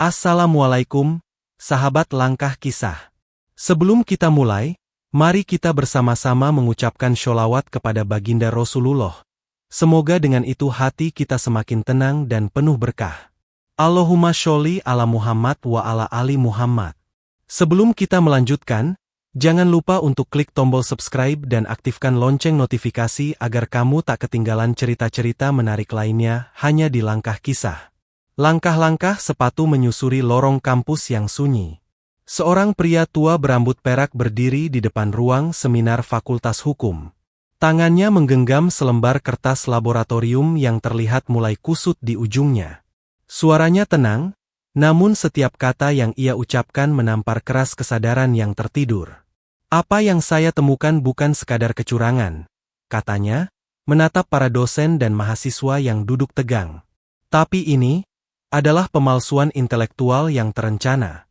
Assalamualaikum, sahabat Langkah Kisah. Sebelum kita mulai, mari kita bersama-sama mengucapkan sholawat kepada baginda Rasulullah. Semoga dengan itu hati kita semakin tenang dan penuh berkah. Allahumma sholli ala Muhammad wa ala ali Muhammad. Sebelum kita melanjutkan, jangan lupa untuk klik tombol subscribe dan aktifkan lonceng notifikasi agar kamu tak ketinggalan cerita-cerita menarik lainnya hanya di Langkah Kisah. Langkah-langkah sepatu menyusuri lorong kampus yang sunyi. Seorang pria tua berambut perak berdiri di depan ruang seminar Fakultas Hukum. Tangannya menggenggam selembar kertas laboratorium yang terlihat mulai kusut di ujungnya. Suaranya tenang, namun setiap kata yang ia ucapkan menampar keras kesadaran yang tertidur. Apa yang saya temukan bukan sekadar kecurangan, katanya, menatap para dosen dan mahasiswa yang duduk tegang. Tapi ini adalah pemalsuan intelektual yang terencana.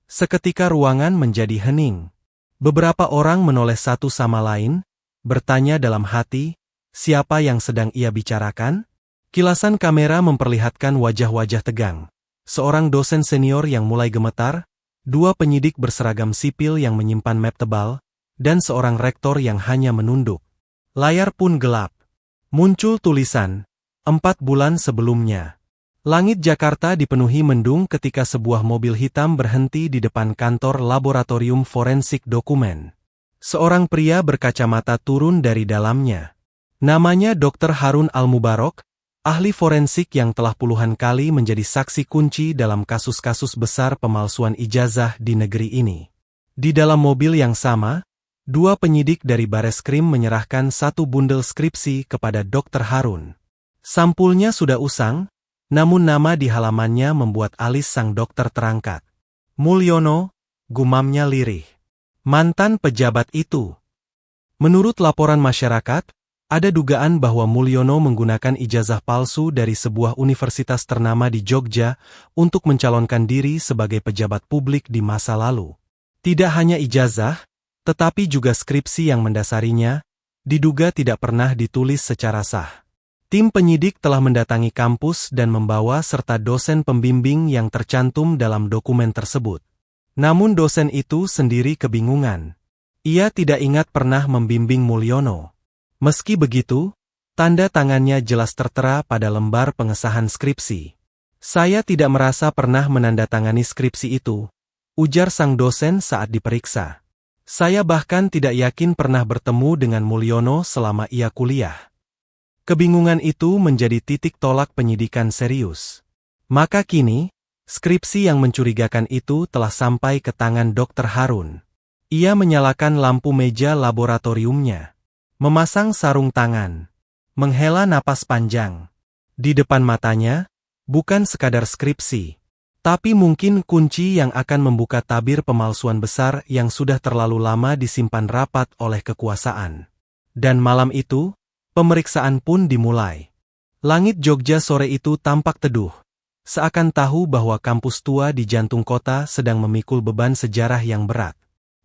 Seketika ruangan menjadi hening. Beberapa orang menoleh satu sama lain, bertanya dalam hati, siapa yang sedang ia bicarakan? Kilasan kamera memperlihatkan wajah-wajah tegang. Seorang dosen senior yang mulai gemetar, dua penyidik berseragam sipil yang menyimpan map tebal, dan seorang rektor yang hanya menunduk. Layar pun gelap. Muncul tulisan, 4 bulan sebelumnya. Langit Jakarta dipenuhi mendung ketika sebuah mobil hitam berhenti di depan kantor laboratorium forensik dokumen. Seorang pria berkacamata turun dari dalamnya. Namanya Dr. Harun Al-Mubarok, ahli forensik yang telah puluhan kali menjadi saksi kunci dalam kasus-kasus besar pemalsuan ijazah di negeri ini. Di dalam mobil yang sama, dua penyidik dari Bareskrim menyerahkan satu bundel skripsi kepada Dr. Harun. Sampulnya sudah usang, namun nama di halamannya membuat alis sang dokter terangkat. Mulyono, gumamnya lirih. Mantan pejabat itu. Menurut laporan masyarakat, ada dugaan bahwa Mulyono menggunakan ijazah palsu dari sebuah universitas ternama di Jogja untuk mencalonkan diri sebagai pejabat publik di masa lalu. Tidak hanya ijazah, tetapi juga skripsi yang mendasarinya, diduga tidak pernah ditulis secara sah. Tim penyidik telah mendatangi kampus dan membawa serta dosen pembimbing yang tercantum dalam dokumen tersebut. Namun dosen itu sendiri kebingungan. Ia tidak ingat pernah membimbing Mulyono. Meski begitu, tanda tangannya jelas tertera pada lembar pengesahan skripsi. Saya tidak merasa pernah menandatangani skripsi itu, ujar sang dosen saat diperiksa. Saya bahkan tidak yakin pernah bertemu dengan Mulyono selama ia kuliah. Kebingungan itu menjadi titik tolak penyidikan serius. Maka kini, skripsi yang mencurigakan itu telah sampai ke tangan Dr. Harun. Ia menyalakan lampu meja laboratoriumnya, memasang sarung tangan, menghela napas panjang. Di depan matanya, bukan sekadar skripsi, tapi mungkin kunci yang akan membuka tabir pemalsuan besar yang sudah terlalu lama disimpan rapat oleh kekuasaan. Dan malam itu, pemeriksaan pun dimulai. Langit Jogja sore itu tampak teduh, seakan tahu bahwa kampus tua di jantung kota sedang memikul beban sejarah yang berat.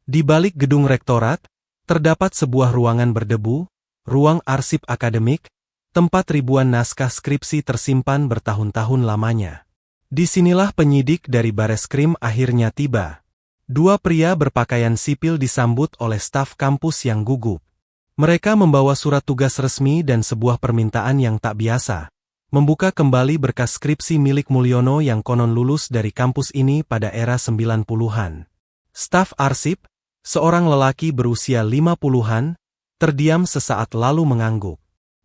Di balik gedung rektorat, terdapat sebuah ruangan berdebu, ruang arsip akademik, tempat ribuan naskah skripsi tersimpan bertahun-tahun lamanya. Disinilah penyidik dari Bareskrim akhirnya tiba. Dua pria berpakaian sipil disambut oleh staf kampus yang gugup. Mereka membawa surat tugas resmi dan sebuah permintaan yang tak biasa, membuka kembali berkas skripsi milik Mulyono yang konon lulus dari kampus ini pada era 90-an. Staf arsip, seorang lelaki berusia 50-an, terdiam sesaat lalu mengangguk.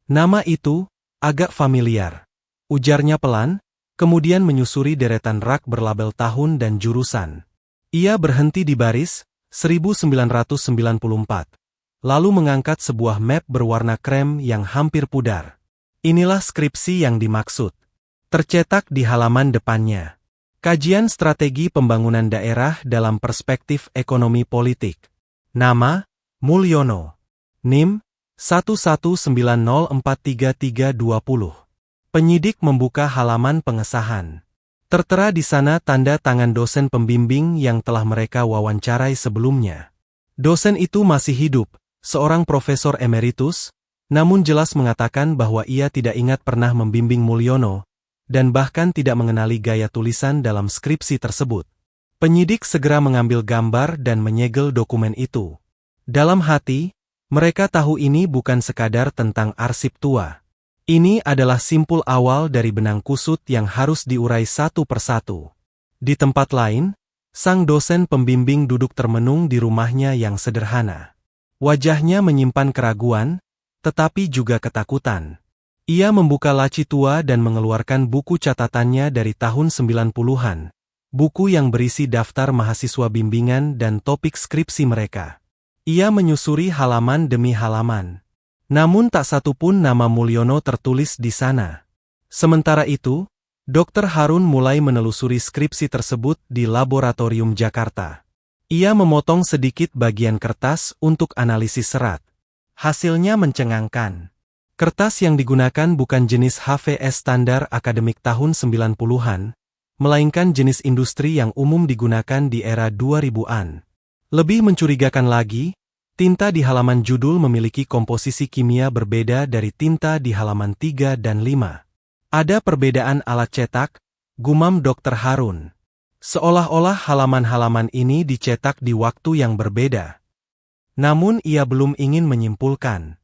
Nama itu agak familiar, ujarnya pelan, kemudian menyusuri deretan rak berlabel tahun dan jurusan. Ia berhenti di baris 1994. Lalu mengangkat sebuah map berwarna krem yang hampir pudar. Inilah skripsi yang dimaksud. Tercetak di halaman depannya. Kajian strategi pembangunan daerah dalam perspektif ekonomi politik. Nama, Mulyono. NIM, 119043320. Penyidik membuka halaman pengesahan. Tertera di sana tanda tangan dosen pembimbing yang telah mereka wawancarai sebelumnya. Dosen itu masih hidup, seorang profesor emeritus, namun jelas mengatakan bahwa ia tidak ingat pernah membimbing Mulyono, dan bahkan tidak mengenali gaya tulisan dalam skripsi tersebut. Penyidik segera mengambil gambar dan menyegel dokumen itu. Dalam hati, mereka tahu ini bukan sekadar tentang arsip tua. Ini adalah simpul awal dari benang kusut yang harus diurai satu persatu. Di tempat lain, sang dosen pembimbing duduk termenung di rumahnya yang sederhana. Wajahnya menyimpan keraguan, tetapi juga ketakutan. Ia membuka laci tua dan mengeluarkan buku catatannya dari tahun 90-an, buku yang berisi daftar mahasiswa bimbingan dan topik skripsi mereka. Ia menyusuri halaman demi halaman. Namun tak satu pun nama Mulyono tertulis di sana. Sementara itu, Dr. Harun mulai menelusuri skripsi tersebut di laboratorium Jakarta. Ia memotong sedikit bagian kertas untuk analisis serat. Hasilnya mencengangkan. Kertas yang digunakan bukan jenis HVS standar akademik tahun 90-an, melainkan jenis industri yang umum digunakan di era 2000-an. Lebih mencurigakan lagi, tinta di halaman judul memiliki komposisi kimia berbeda dari tinta di halaman 3 dan 5. Ada perbedaan alat cetak, gumam Dr. Harun. Seolah-olah halaman-halaman ini dicetak di waktu yang berbeda. Namun ia belum ingin menyimpulkan.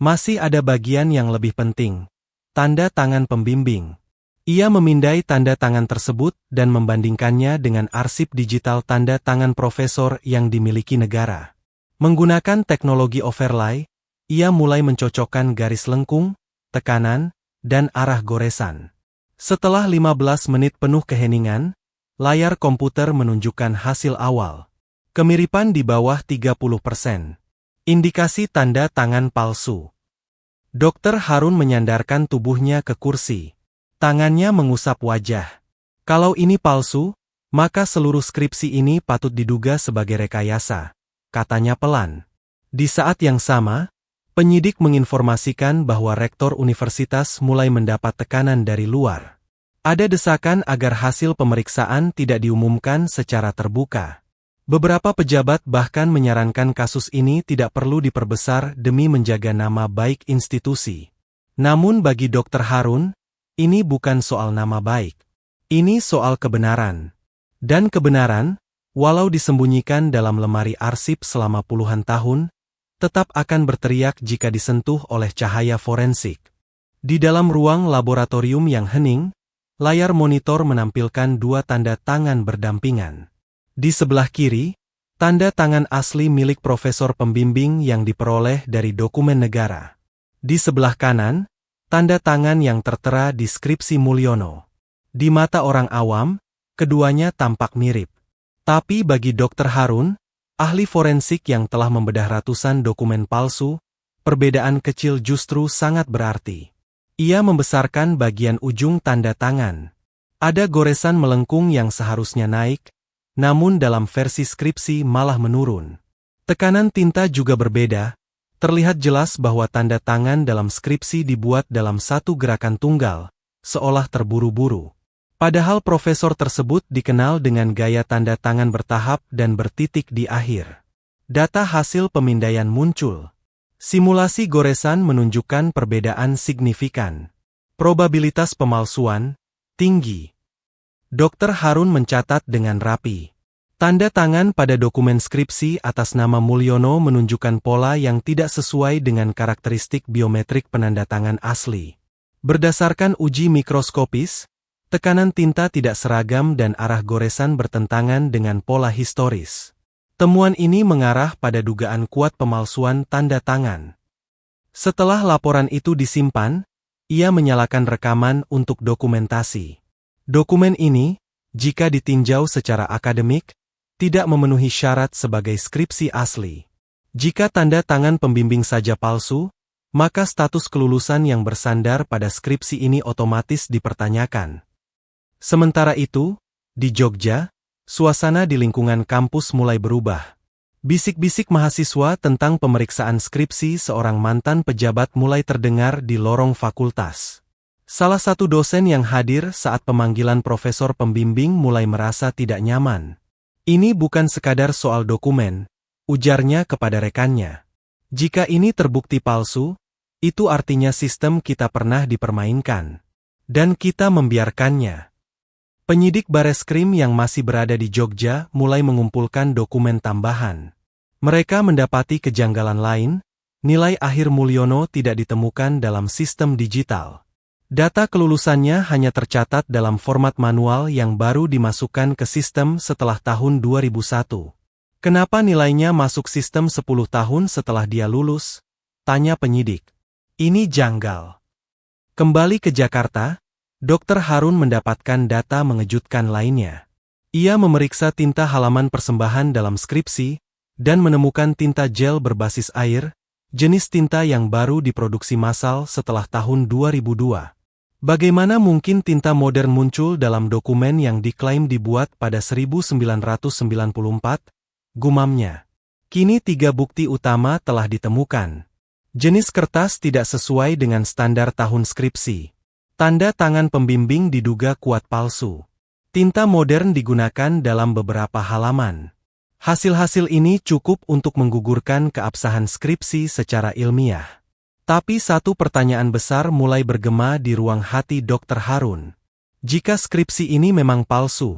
Masih ada bagian yang lebih penting, tanda tangan pembimbing. Ia memindai tanda tangan tersebut dan membandingkannya dengan arsip digital tanda tangan profesor yang dimiliki negara. Menggunakan teknologi overlay, ia mulai mencocokkan garis lengkung, tekanan, dan arah goresan. Setelah 15 menit penuh keheningan, layar komputer menunjukkan hasil awal. Kemiripan di bawah 30%. Indikasi tanda tangan palsu. Dr. Harun menyandarkan tubuhnya ke kursi. Tangannya mengusap wajah. Kalau ini palsu, maka seluruh skripsi ini patut diduga sebagai rekayasa, katanya pelan. Di saat yang sama, penyidik menginformasikan bahwa rektor universitas mulai mendapat tekanan dari luar. Ada desakan agar hasil pemeriksaan tidak diumumkan secara terbuka. Beberapa pejabat bahkan menyarankan kasus ini tidak perlu diperbesar demi menjaga nama baik institusi. Namun bagi Dr. Harun, ini bukan soal nama baik. Ini soal kebenaran. Dan kebenaran, walau disembunyikan dalam lemari arsip selama puluhan tahun, tetap akan berteriak jika disentuh oleh cahaya forensik. Di dalam ruang laboratorium yang hening, layar monitor menampilkan dua tanda tangan berdampingan. Di sebelah kiri, tanda tangan asli milik profesor pembimbing yang diperoleh dari dokumen negara. Di sebelah kanan, tanda tangan yang tertera di skripsi Mulyono. Di mata orang awam, keduanya tampak mirip. Tapi bagi Dr. Harun, ahli forensik yang telah membedah ratusan dokumen palsu, perbedaan kecil justru sangat berarti. Ia membesarkan bagian ujung tanda tangan. Ada goresan melengkung yang seharusnya naik, namun dalam versi skripsi malah menurun. Tekanan tinta juga berbeda, terlihat jelas bahwa tanda tangan dalam skripsi dibuat dalam satu gerakan tunggal, seolah terburu-buru. Padahal profesor tersebut dikenal dengan gaya tanda tangan bertahap dan bertitik di akhir. Data hasil pemindaian muncul. Simulasi goresan menunjukkan perbedaan signifikan. Probabilitas pemalsuan tinggi. Dr. Harun mencatat dengan rapi. Tanda tangan pada dokumen skripsi atas nama Mulyono menunjukkan pola yang tidak sesuai dengan karakteristik biometrik penandatangan asli. Berdasarkan uji mikroskopis, tekanan tinta tidak seragam dan arah goresan bertentangan dengan pola historis. Temuan ini mengarah pada dugaan kuat pemalsuan tanda tangan. Setelah laporan itu disimpan, ia menyalakan rekaman untuk dokumentasi. Dokumen ini, jika ditinjau secara akademik, tidak memenuhi syarat sebagai skripsi asli. Jika tanda tangan pembimbing saja palsu, maka status kelulusan yang bersandar pada skripsi ini otomatis dipertanyakan. Sementara itu, di Jogja, suasana di lingkungan kampus mulai berubah. Bisik-bisik mahasiswa tentang pemeriksaan skripsi seorang mantan pejabat mulai terdengar di lorong fakultas. Salah satu dosen yang hadir saat pemanggilan profesor pembimbing mulai merasa tidak nyaman. Ini bukan sekadar soal dokumen, ujarnya kepada rekannya. Jika ini terbukti palsu, itu artinya sistem kita pernah dipermainkan. Dan kita membiarkannya. Penyidik Bareskrim yang masih berada di Jogja mulai mengumpulkan dokumen tambahan. Mereka mendapati kejanggalan lain, nilai akhir Mulyono tidak ditemukan dalam sistem digital. Data kelulusannya hanya tercatat dalam format manual yang baru dimasukkan ke sistem setelah tahun 2001. Kenapa nilainya masuk sistem 10 tahun setelah dia lulus? Tanya penyidik. Ini janggal. Kembali ke Jakarta, Dr. Harun mendapatkan data mengejutkan lainnya. Ia memeriksa tinta halaman persembahan dalam skripsi, dan menemukan tinta gel berbasis air, jenis tinta yang baru diproduksi massal setelah tahun 2002. Bagaimana mungkin tinta modern muncul dalam dokumen yang diklaim dibuat pada 1994? Gumamnya. Kini 3 bukti utama telah ditemukan. Jenis kertas tidak sesuai dengan standar tahun skripsi. Tanda tangan pembimbing diduga kuat palsu. Tinta modern digunakan dalam beberapa halaman. Hasil-hasil ini cukup untuk menggugurkan keabsahan skripsi secara ilmiah. Tapi satu pertanyaan besar mulai bergema di ruang hati Dr. Harun. Jika skripsi ini memang palsu,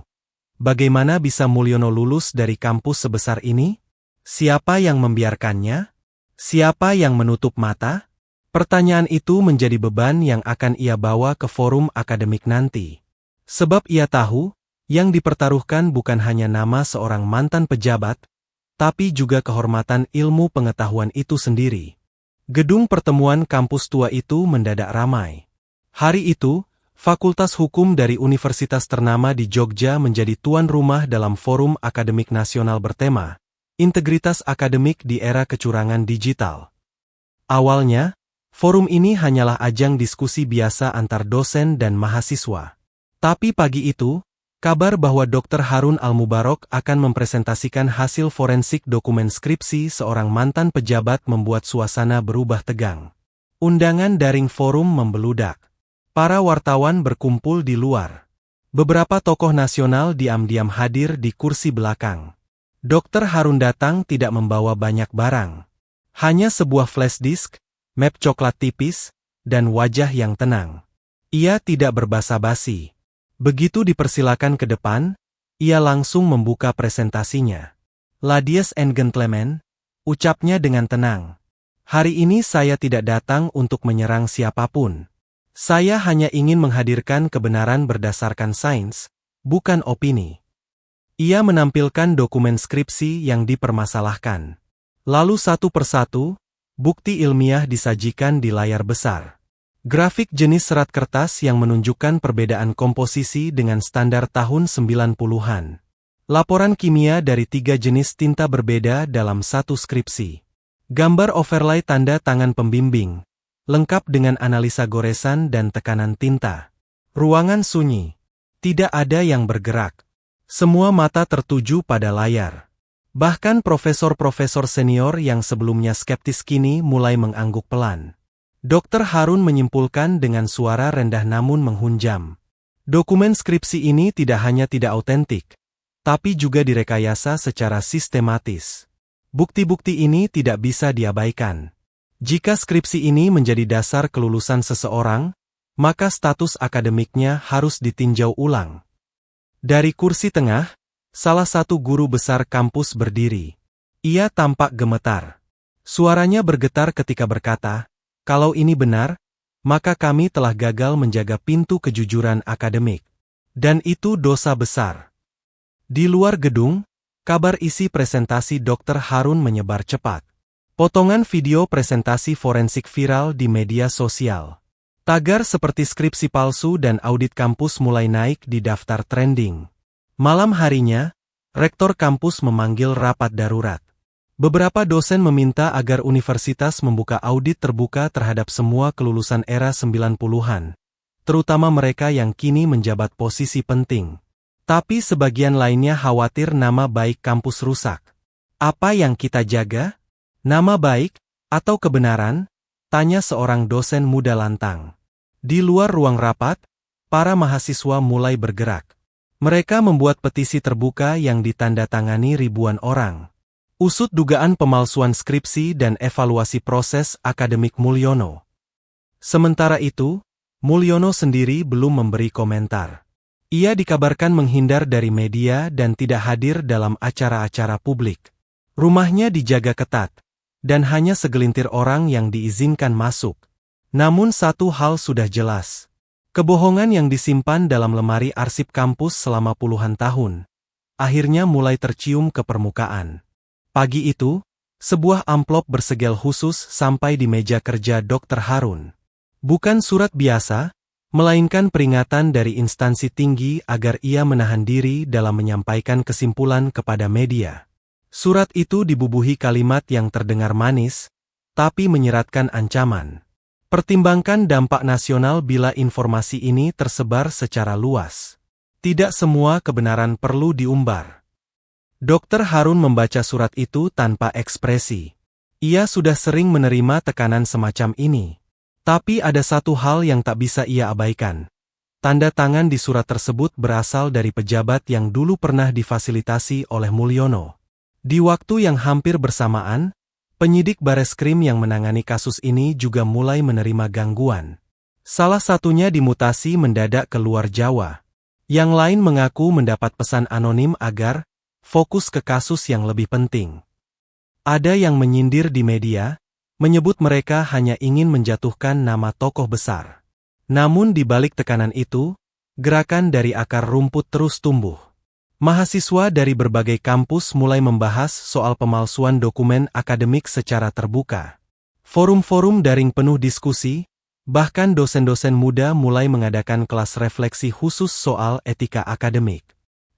bagaimana bisa Mulyono lulus dari kampus sebesar ini? Siapa yang membiarkannya? Siapa yang menutup mata? Pertanyaan itu menjadi beban yang akan ia bawa ke forum akademik nanti. Sebab ia tahu, yang dipertaruhkan bukan hanya nama seorang mantan pejabat, tapi juga kehormatan ilmu pengetahuan itu sendiri. Gedung pertemuan kampus tua itu mendadak ramai. Hari itu, Fakultas Hukum dari universitas ternama di Jogja menjadi tuan rumah dalam forum akademik nasional bertema, Integritas Akademik di Era Kecurangan Digital. Awalnya, forum ini hanyalah ajang diskusi biasa antar dosen dan mahasiswa. Tapi pagi itu, kabar bahwa Dr. Harun Al-Mubarok akan mempresentasikan hasil forensik dokumen skripsi seorang mantan pejabat membuat suasana berubah tegang. Undangan daring forum membeludak. Para wartawan berkumpul di luar. Beberapa tokoh nasional diam-diam hadir di kursi belakang. Dr. Harun datang tidak membawa banyak barang. Hanya sebuah flash disk, map coklat tipis, dan wajah yang tenang. Ia tidak berbasa-basi. Begitu dipersilakan ke depan, ia langsung membuka presentasinya. "Ladies and gentlemen," ucapnya dengan tenang. "Hari ini saya tidak datang untuk menyerang siapapun. Saya hanya ingin menghadirkan kebenaran berdasarkan sains, bukan opini." Ia menampilkan dokumen skripsi yang dipermasalahkan. Lalu satu persatu, bukti ilmiah disajikan di layar besar. Grafik jenis serat kertas yang menunjukkan perbedaan komposisi dengan standar tahun 90-an. Laporan kimia dari 3 jenis tinta berbeda dalam satu skripsi. Gambar overlay tanda tangan pembimbing, lengkap dengan analisa goresan dan tekanan tinta. Ruangan sunyi. Tidak ada yang bergerak. Semua mata tertuju pada layar. Bahkan profesor-profesor senior yang sebelumnya skeptis kini mulai mengangguk pelan. Dr. Harun menyimpulkan dengan suara rendah namun menghunjam. Dokumen skripsi ini tidak hanya tidak autentik, tapi juga direkayasa secara sistematis. Bukti-bukti ini tidak bisa diabaikan. Jika skripsi ini menjadi dasar kelulusan seseorang, maka status akademiknya harus ditinjau ulang. Dari kursi tengah, salah satu guru besar kampus berdiri. Ia tampak gemetar. Suaranya bergetar ketika berkata, "Kalau ini benar, maka kami telah gagal menjaga pintu kejujuran akademik. Dan itu dosa besar." Di luar gedung, kabar isi presentasi Dr. Harun menyebar cepat. Potongan video presentasi forensik viral di media sosial. Tagar seperti skripsi palsu dan audit kampus mulai naik di daftar trending. Malam harinya, rektor kampus memanggil rapat darurat. Beberapa dosen meminta agar universitas membuka audit terbuka terhadap semua kelulusan era 90-an, terutama mereka yang kini menjabat posisi penting. Tapi sebagian lainnya khawatir nama baik kampus rusak. Apa yang kita jaga? Nama baik, atau kebenaran? Tanya seorang dosen muda lantang. Di luar ruang rapat, para mahasiswa mulai bergerak. Mereka membuat petisi terbuka yang ditandatangani ribuan orang. Usut dugaan pemalsuan skripsi dan evaluasi proses akademik Mulyono. Sementara itu, Mulyono sendiri belum memberi komentar. Ia dikabarkan menghindar dari media dan tidak hadir dalam acara-acara publik. Rumahnya dijaga ketat, dan hanya segelintir orang yang diizinkan masuk. Namun satu hal sudah jelas. Kebohongan yang disimpan dalam lemari arsip kampus selama puluhan tahun, akhirnya mulai tercium ke permukaan. Pagi itu, sebuah amplop bersegel khusus sampai di meja kerja Dr. Harun. Bukan surat biasa, melainkan peringatan dari instansi tinggi agar ia menahan diri dalam menyampaikan kesimpulan kepada media. Surat itu dibubuhi kalimat yang terdengar manis, tapi menyeratkan ancaman. Pertimbangkan dampak nasional bila informasi ini tersebar secara luas. Tidak semua kebenaran perlu diumbar. Dr. Harun membaca surat itu tanpa ekspresi. Ia sudah sering menerima tekanan semacam ini. Tapi ada satu hal yang tak bisa ia abaikan. Tanda tangan di surat tersebut berasal dari pejabat yang dulu pernah difasilitasi oleh Mulyono. Di waktu yang hampir bersamaan, penyidik Bareskrim yang menangani kasus ini juga mulai menerima gangguan. Salah satunya dimutasi mendadak ke luar Jawa. Yang lain mengaku mendapat pesan anonim agar fokus ke kasus yang lebih penting. Ada yang menyindir di media, menyebut mereka hanya ingin menjatuhkan nama tokoh besar. Namun di balik tekanan itu, gerakan dari akar rumput terus tumbuh. Mahasiswa dari berbagai kampus mulai membahas soal pemalsuan dokumen akademik secara terbuka. Forum-forum daring penuh diskusi, bahkan dosen-dosen muda mulai mengadakan kelas refleksi khusus soal etika akademik.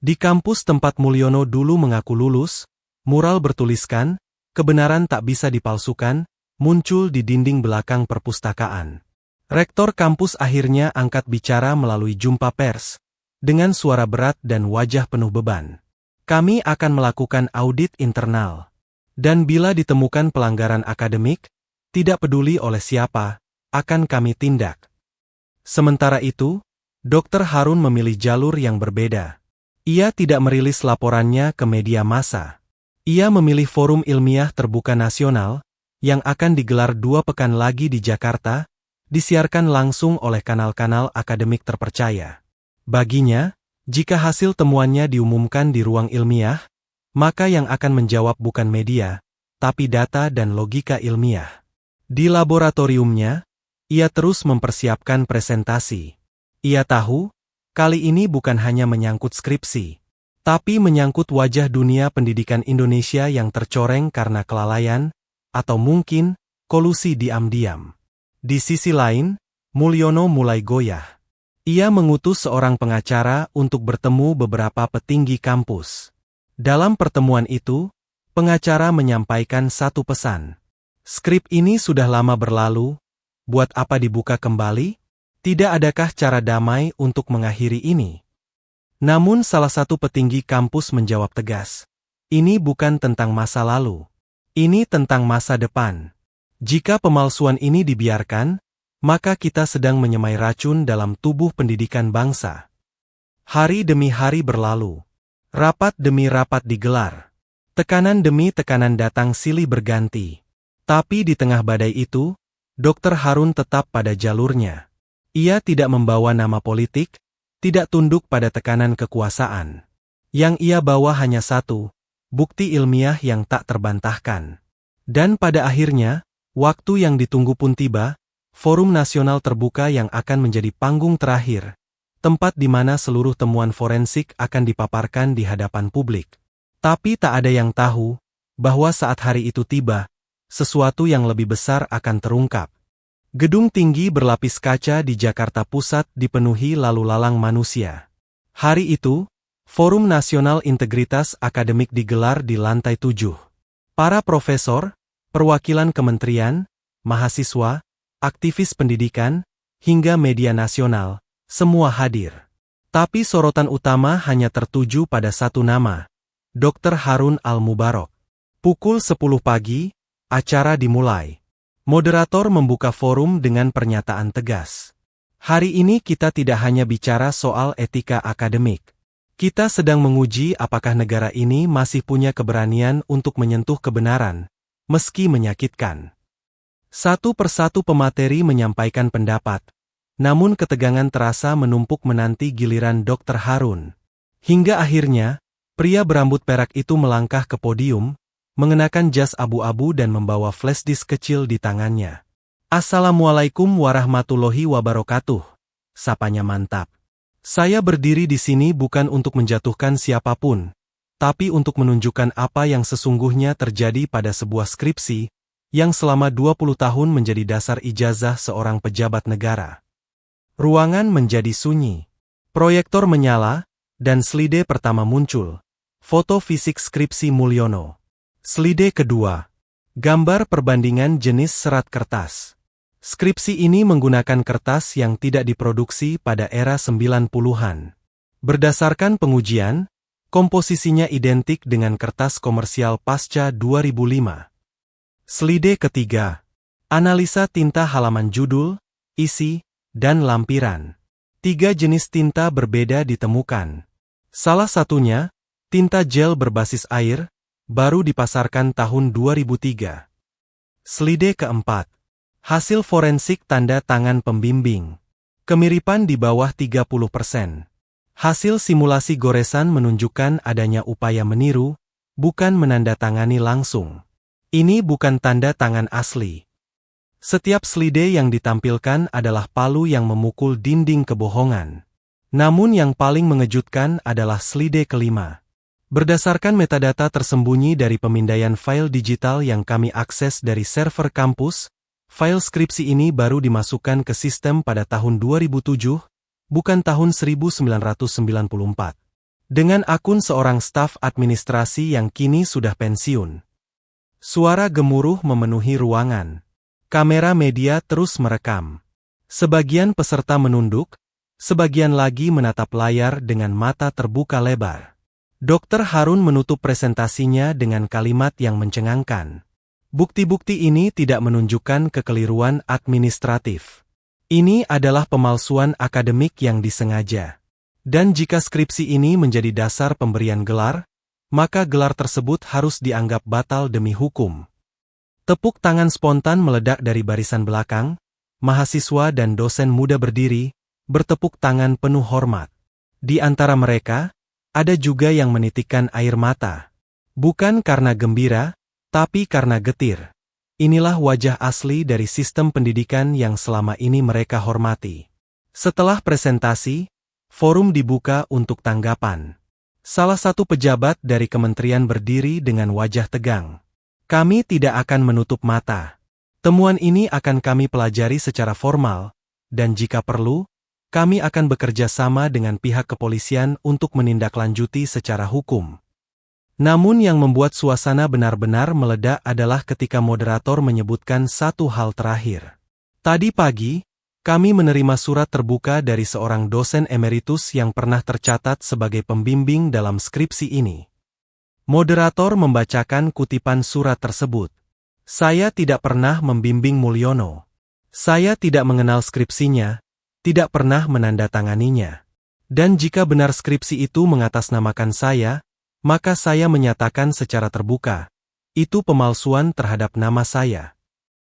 Di kampus tempat Mulyono dulu mengaku lulus, mural bertuliskan, "Kebenaran tak bisa dipalsukan," muncul di dinding belakang perpustakaan. Rektor kampus akhirnya angkat bicara melalui jumpa pers, dengan suara berat dan wajah penuh beban. "Kami akan melakukan audit internal. Dan bila ditemukan pelanggaran akademik, tidak peduli oleh siapa, akan kami tindak." Sementara itu, Dr. Harun memilih jalur yang berbeda. Ia tidak merilis laporannya ke media massa. Ia memilih forum ilmiah terbuka nasional, yang akan digelar 2 pekan lagi di Jakarta, disiarkan langsung oleh kanal-kanal akademik terpercaya. Baginya, jika hasil temuannya diumumkan di ruang ilmiah, maka yang akan menjawab bukan media, tapi data dan logika ilmiah. Di laboratoriumnya, ia terus mempersiapkan presentasi. Ia tahu, kali ini bukan hanya menyangkut skripsi, tapi menyangkut wajah dunia pendidikan Indonesia yang tercoreng karena kelalaian, atau mungkin, kolusi diam-diam. Di sisi lain, Mulyono mulai goyah. Ia mengutus seorang pengacara untuk bertemu beberapa petinggi kampus. Dalam pertemuan itu, pengacara menyampaikan satu pesan. "Skrip ini sudah lama berlalu, buat apa dibuka kembali? Tidak adakah cara damai untuk mengakhiri ini?" Namun salah satu petinggi kampus menjawab tegas, "Ini bukan tentang masa lalu. Ini tentang masa depan. Jika pemalsuan ini dibiarkan, maka kita sedang menyemai racun dalam tubuh pendidikan bangsa." Hari demi hari berlalu. Rapat demi rapat digelar. Tekanan demi tekanan datang silih berganti. Tapi di tengah badai itu, Dr. Harun tetap pada jalurnya. Ia tidak membawa nama politik, tidak tunduk pada tekanan kekuasaan. Yang ia bawa hanya satu, bukti ilmiah yang tak terbantahkan. Dan pada akhirnya, waktu yang ditunggu pun tiba, forum nasional terbuka yang akan menjadi panggung terakhir, tempat di mana seluruh temuan forensik akan dipaparkan di hadapan publik. Tapi tak ada yang tahu, bahwa saat hari itu tiba, sesuatu yang lebih besar akan terungkap. Gedung tinggi berlapis kaca di Jakarta Pusat dipenuhi lalu lalang manusia. Hari itu, Forum Nasional Integritas Akademik digelar di lantai 7. Para profesor, perwakilan kementerian, mahasiswa, aktivis pendidikan, hingga media nasional, semua hadir. Tapi sorotan utama hanya tertuju pada satu nama, Dr. Harun Al-Mubarok. Pukul 10 pagi, acara dimulai. Moderator membuka forum dengan pernyataan tegas. "Hari ini kita tidak hanya bicara soal etika akademik. Kita sedang menguji apakah negara ini masih punya keberanian untuk menyentuh kebenaran, meski menyakitkan." Satu persatu pemateri menyampaikan pendapat, namun ketegangan terasa menumpuk menanti giliran Dr. Harun. Hingga akhirnya, pria berambut perak itu melangkah ke podium, mengenakan jas abu-abu dan membawa flashdisk kecil di tangannya. "Assalamualaikum warahmatullahi wabarakatuh," sapanya mantap. "Saya berdiri di sini bukan untuk menjatuhkan siapapun, tapi untuk menunjukkan apa yang sesungguhnya terjadi pada sebuah skripsi, yang selama 20 tahun menjadi dasar ijazah seorang pejabat negara." Ruangan menjadi sunyi. Proyektor menyala, dan slide pertama muncul. Foto fisik skripsi Mulyono. Slide kedua. Gambar perbandingan jenis serat kertas. Skripsi ini menggunakan kertas yang tidak diproduksi pada era 90-an. Berdasarkan pengujian, komposisinya identik dengan kertas komersial pasca 2005. Slide ketiga. Analisa tinta halaman judul, isi, dan lampiran. 3 jenis tinta berbeda ditemukan. Salah satunya, tinta gel berbasis air, baru dipasarkan tahun 2003. Slide keempat. Hasil forensik tanda tangan pembimbing. Kemiripan di bawah 30%. Hasil simulasi goresan menunjukkan adanya upaya meniru, bukan menandatangani langsung. Ini bukan tanda tangan asli. Setiap slide yang ditampilkan adalah palu yang memukul dinding kebohongan. Namun yang paling mengejutkan adalah slide kelima. Berdasarkan metadata tersembunyi dari pemindaian file digital yang kami akses dari server kampus, file skripsi ini baru dimasukkan ke sistem pada tahun 2007, bukan tahun 1994. Dengan akun seorang staf administrasi yang kini sudah pensiun. Suara gemuruh memenuhi ruangan. Kamera media terus merekam. Sebagian peserta menunduk, sebagian lagi menatap layar dengan mata terbuka lebar. Dr. Harun menutup presentasinya dengan kalimat yang mencengangkan. Bukti-bukti ini tidak menunjukkan kekeliruan administratif. Ini adalah pemalsuan akademik yang disengaja. Dan jika skripsi ini menjadi dasar pemberian gelar, maka gelar tersebut harus dianggap batal demi hukum. Tepuk tangan spontan meledak dari barisan belakang, mahasiswa dan dosen muda berdiri, bertepuk tangan penuh hormat. Di antara mereka, ada juga yang menitikkan air mata. Bukan karena gembira, tapi karena getir. Inilah wajah asli dari sistem pendidikan yang selama ini mereka hormati. Setelah presentasi, forum dibuka untuk tanggapan. Salah satu pejabat dari kementerian berdiri dengan wajah tegang. "Kami tidak akan menutup mata. Temuan ini akan kami pelajari secara formal, dan jika perlu, kami akan bekerja sama dengan pihak kepolisian untuk menindaklanjuti secara hukum." Namun yang membuat suasana benar-benar meledak adalah ketika moderator menyebutkan satu hal terakhir. "Tadi pagi, kami menerima surat terbuka dari seorang dosen emeritus yang pernah tercatat sebagai pembimbing dalam skripsi ini." Moderator membacakan kutipan surat tersebut. "Saya tidak pernah membimbing Mulyono. Saya tidak mengenal skripsinya, tidak pernah menandatanganinya. Dan jika benar skripsi itu mengatasnamakan saya, maka saya menyatakan secara terbuka, itu pemalsuan terhadap nama saya."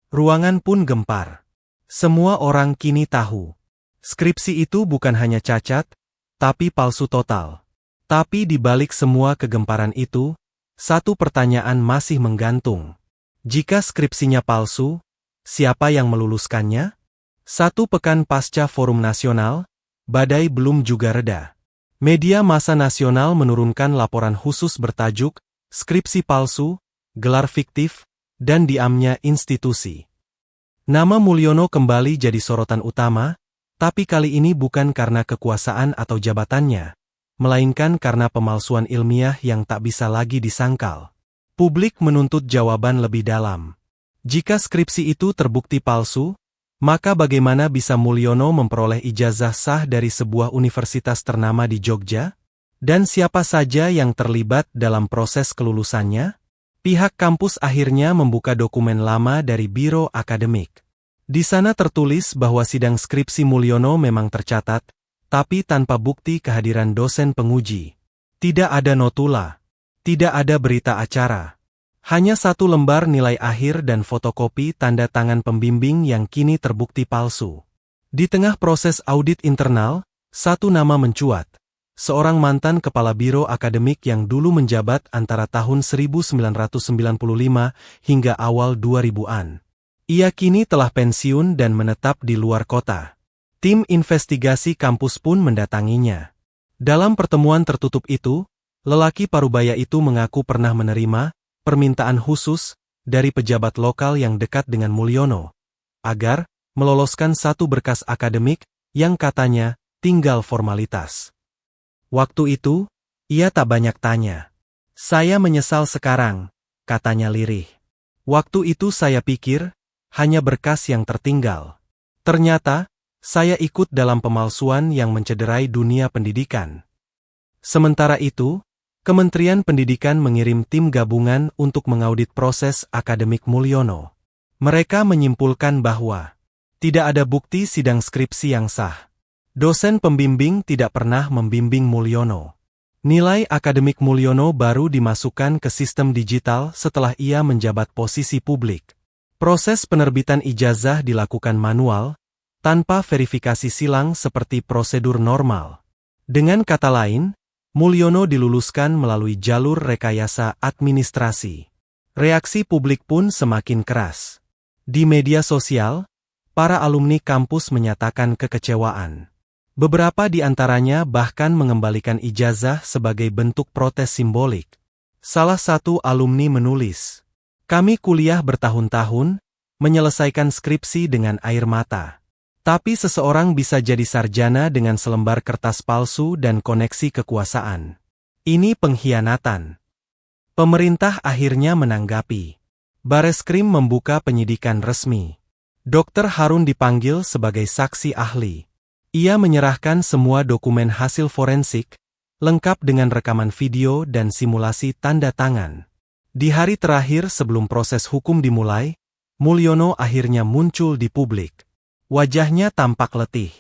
Ruangan pun gempar. Semua orang kini tahu. Skripsi itu bukan hanya cacat, tapi palsu total. Tapi di balik semua kegemparan itu, satu pertanyaan masih menggantung. Jika skripsinya palsu, siapa yang meluluskannya? 1 pekan pasca Forum Nasional, badai belum juga reda. Media massa nasional menurunkan laporan khusus bertajuk, "Skripsi Palsu, Gelar Fiktif, dan Diamnya Institusi." Nama Mulyono kembali jadi sorotan utama, tapi kali ini bukan karena kekuasaan atau jabatannya, melainkan karena pemalsuan ilmiah yang tak bisa lagi disangkal. Publik menuntut jawaban lebih dalam. Jika skripsi itu terbukti palsu, maka bagaimana bisa Mulyono memperoleh ijazah sah dari sebuah universitas ternama di Jogja? Dan siapa saja yang terlibat dalam proses kelulusannya? Pihak kampus akhirnya membuka dokumen lama dari Biro Akademik. Di sana tertulis bahwa sidang skripsi Mulyono memang tercatat, tapi tanpa bukti kehadiran dosen penguji. Tidak ada notula. Tidak ada berita acara. Hanya 1 lembar nilai akhir dan fotokopi tanda tangan pembimbing yang kini terbukti palsu. Di tengah proses audit internal, satu nama mencuat. Seorang mantan kepala biro akademik yang dulu menjabat antara tahun 1995 hingga awal 2000-an. Ia kini telah pensiun dan menetap di luar kota. Tim investigasi kampus pun mendatanginya. Dalam pertemuan tertutup itu, lelaki parubaya itu mengaku pernah menerima permintaan khusus dari pejabat lokal yang dekat dengan Mulyono agar meloloskan satu berkas akademik yang katanya tinggal formalitas. Waktu itu, ia tak banyak tanya. Saya menyesal sekarang, katanya lirih. Waktu itu saya pikir, hanya berkas yang tertinggal. Ternyata, saya ikut dalam pemalsuan yang mencederai dunia pendidikan. Sementara itu, Kementerian Pendidikan mengirim tim gabungan untuk mengaudit proses akademik Mulyono. Mereka menyimpulkan bahwa tidak ada bukti sidang skripsi yang sah. Dosen pembimbing tidak pernah membimbing Mulyono. Nilai akademik Mulyono baru dimasukkan ke sistem digital setelah ia menjabat posisi publik. Proses penerbitan ijazah dilakukan manual, tanpa verifikasi silang seperti prosedur normal. Dengan kata lain, Mulyono diluluskan melalui jalur rekayasa administrasi. Reaksi publik pun semakin keras. Di media sosial, para alumni kampus menyatakan kekecewaan. Beberapa di antaranya bahkan mengembalikan ijazah sebagai bentuk protes simbolik. Salah satu alumni menulis, "Kami kuliah bertahun-tahun, menyelesaikan skripsi dengan air mata. Tapi seseorang bisa jadi sarjana dengan selembar kertas palsu dan koneksi kekuasaan. Ini pengkhianatan." Pemerintah akhirnya menanggapi. Bareskrim membuka penyidikan resmi. Dr. Harun dipanggil sebagai saksi ahli. Ia menyerahkan semua dokumen hasil forensik, lengkap dengan rekaman video dan simulasi tanda tangan. Di hari terakhir sebelum proses hukum dimulai, Mulyono akhirnya muncul di publik. Wajahnya tampak letih.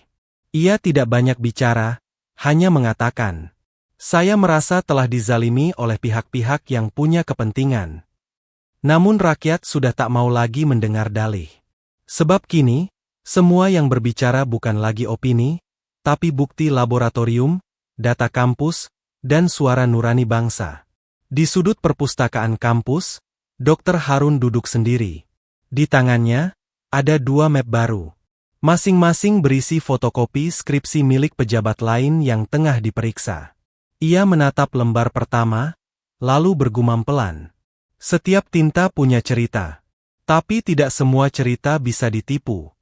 Ia tidak banyak bicara, hanya mengatakan, "Saya merasa telah dizalimi oleh pihak-pihak yang punya kepentingan." Namun rakyat sudah tak mau lagi mendengar dalih. Sebab kini, semua yang berbicara bukan lagi opini, tapi bukti laboratorium, data kampus, dan suara nurani bangsa. Di sudut perpustakaan kampus, Dr. Harun duduk sendiri. Di tangannya, ada dua map baru. Masing-masing berisi fotokopi skripsi milik pejabat lain yang tengah diperiksa. Ia menatap lembar pertama, lalu bergumam pelan. Setiap tinta punya cerita. Tapi tidak semua cerita bisa ditipu.